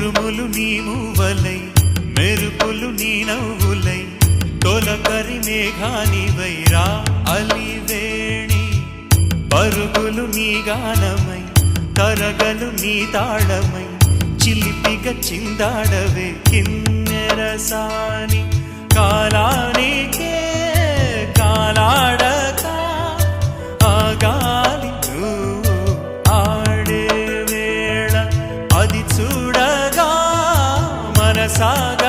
ఉరుములు నీ మూవలై మెరుపులు నీ నవ్వులై తొలకరి మేఘానివైరా అలివేణి పరుగులు నీ గానమై తరగలు నీ తాళమై చిలిపిగ చిందాడవే కిన్నెరసాని కాలానికే కాలాడక ఆగాలి నువ్వు ఆడే వేళ అది చూడగా మనసాగ